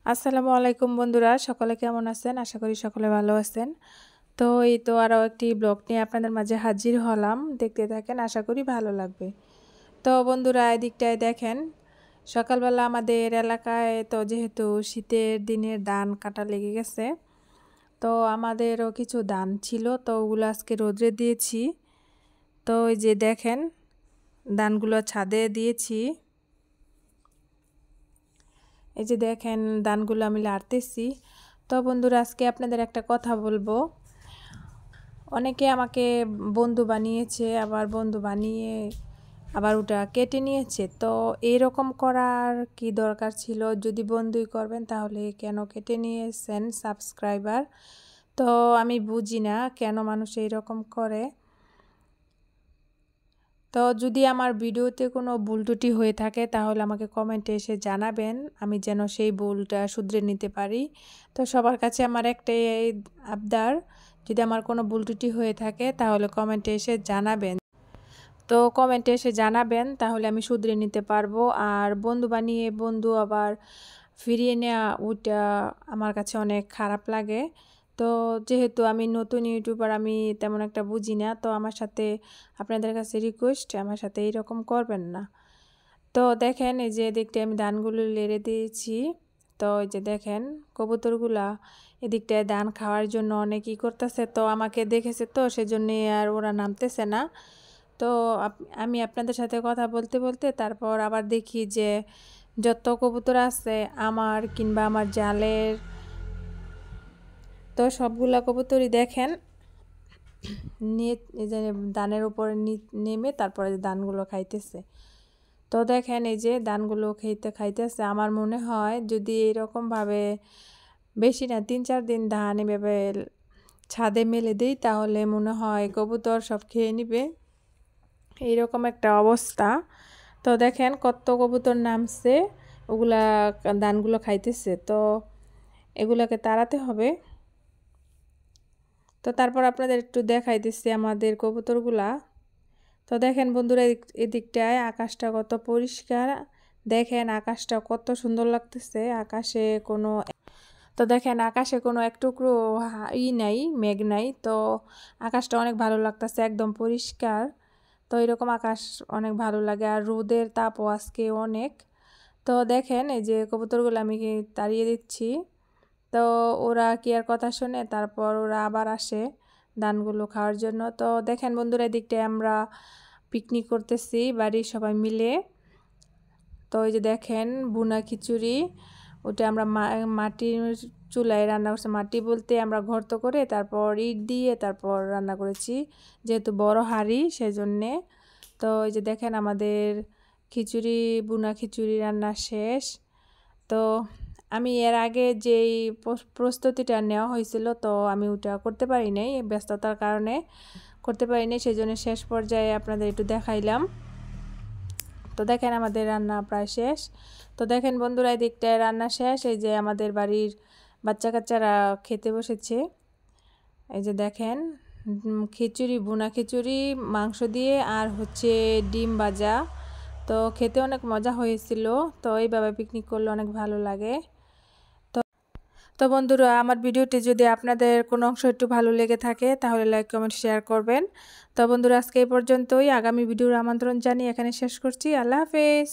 আসসালামু আলাইকুম বন্ধুরা, সকলে কেমন আছেন? আশা করি সকলে ভালো আছেন। তো এই তো আরও একটি ব্লগ নিয়ে আপনাদের মাঝে হাজির হলাম। দেখতে থাকেন, আশা করি ভালো লাগবে। তো বন্ধুরা, এদিকটায় দেখেন, সকালবেলা আমাদের এলাকায় তো যেহেতু শীতের দিনের ধান কাটা লেগে গেছে, তো আমাদেরও কিছু ধান ছিল, তো ওগুলো আজকে রোদ্রে দিয়েছি। তো এই যে দেখেন, ধানগুলো ছাদে দিয়েছি। এই যে দেখেন, ধানগুলো আমি লাড়তেছি। তো বন্ধুরা, আজকে আপনাদের একটা কথা বলবো। অনেকে আমাকে বন্ধু বানিয়েছে, আবার বন্ধু বানিয়ে আবার ওটা কেটে নিয়েছে। তো এইরকম করার কি দরকার ছিল? যদি বন্ধুই করবেন তাহলে কেন কেটে নিয়েছেন সাবস্ক্রাইবার? তো আমি বুঝি না কেন মানুষ এইরকম করে। তো যদি আমার ভিডিওতে কোনো ভুল ত্রুটি হয়ে থাকে তাহলে আমাকে কমেন্টে এসে জানাবেন, আমি যেন সেই ভুলটা শুধরে নিতে পারি। তো সবার কাছে আমার একটাই আবদার, যদি আমার কোনো ভুল ত্রুটি হয়ে থাকে তাহলে কমেন্টে এসে জানাবেন। তো কমেন্টে এসে জানাবেন, তাহলে আমি শুধরে নিতে পারবো। আর বন্ধু বানিয়ে বন্ধু আবার ফিরিয়ে নেওয়া, ওইটা আমার কাছে অনেক খারাপ লাগে। তো যেহেতু আমি নতুন ইউটিউবার, আমি তেমন একটা বুঝি না। তো আমার সাথে আপনাদের কাছে রিকোয়েস্ট, আমার সাথে এইরকম করবেন না। তো দেখেন, এই যে এদিকটা আমি ধানগুলো লেড়ে দিয়েছি। তো এই যে দেখেন, কবুতরগুলা এদিকটায় ধান খাওয়ার জন্য অনেক ই করতেছে। তো আমাকে দেখেছে, তো সেজন্যে আর ওরা নামতেছে না। তো আমি আপনাদের সাথে কথা বলতে বলতে তারপর আবার দেখি যে যত কবুতর আছে আমার কিংবা আমার জালের, তো সবগুলা কবুতরই দেখেন নিয়ে এই যে ধানের উপরে নেমে তারপরে ধানগুলো খাইতেছে। তো দেখেন, এই যে ধানগুলো খাইতেছে। আমার মনে হয় যদি এরকমভাবে বেশি না ৩-৪ দিন ধান এভাবে ছাদে মেলে দিই, তাহলে মনে হয় কবুতর সব খেয়ে নিবে। এইরকম একটা অবস্থা। তো দেখেন কত কবুতর নামছে, ওগুলা ধানগুলো খাইতেছে। তো এগুলাকে তাড়াতে হবে। তো তারপর আপনাদের একটু দেখাইতেছি আমাদের কবুতরগুলা। তো দেখেন বন্ধুরা, এদিকটায় আকাশটা কত পরিষ্কার। দেখেন আকাশটা কত সুন্দর লাগতেছে। আকাশে কোনো এক টুকরো নাই, মেঘ নাই। তো আকাশটা অনেক ভালো লাগতেছে, একদম পরিষ্কার। তো এরকম আকাশ অনেক ভালো লাগে। আর রোদের তাপও আজকে অনেক। তো দেখেন, এই যে কবুতরগুলো আমি তাড়িয়ে দিচ্ছি। তো ওরা কি আর কথা শোনে? তারপর ওরা আবার আসে ধানগুলো খাওয়ার জন্য। তো দেখেন বন্ধুরা, এদিকটায় আমরা পিকনিক করতেছি বাড়ির সবাই মিলে। তো এই যে দেখেন, ভুনা খিচুড়ি, ওটা আমরা মাটির চুলায় রান্না করছি। মাটি বলতে আমরা গর্ত করে তারপর ইট দিয়ে তারপর রান্না করেছি, যেহেতু বড় হাঁড়ি সেজন্যে। তো এই যে দেখেন, আমাদের ভুনা খিচুড়ি রান্না শেষ। তো আমি এর আগে যেই প্রস্তুতিটা নেওয়া হয়েছিল, তো আমি ওটা করতে পারি নাই, ব্যস্ততার কারণে করতে পারি নাই, সেই জন্য শেষ পর্যায়ে আপনাদের একটু দেখাইলাম। তো দেখেন আমাদের রান্না প্রায় শেষ। তো দেখেন বন্ধুরা, এদিকটায় রান্না শেষ। এই যে আমাদের বাড়ির বাচ্চা কাচ্চারা খেতে বসেছে। এই যে দেখেন, ভুনা খিচুড়ি মাংস দিয়ে আর হচ্ছে ডিম ভাজা। তো খেতে অনেক মজা হয়েছিল। তো এইভাবে পিকনিক করলে অনেক ভালো লাগে। তো বন্ধুরা, আমার ভিডিওটি যদি আপনাদের কোনো অংশ একটু ভালো লেগে থাকে তাহলে লাইক কমেন্ট শেয়ার করবেন। তো বন্ধুরা, আজকে এই পর্যন্তই। আগামী ভিডিওর আমন্ত্রণ জানিয়ে এখানে শেষ করছি। আল্লাহ হাফেজ।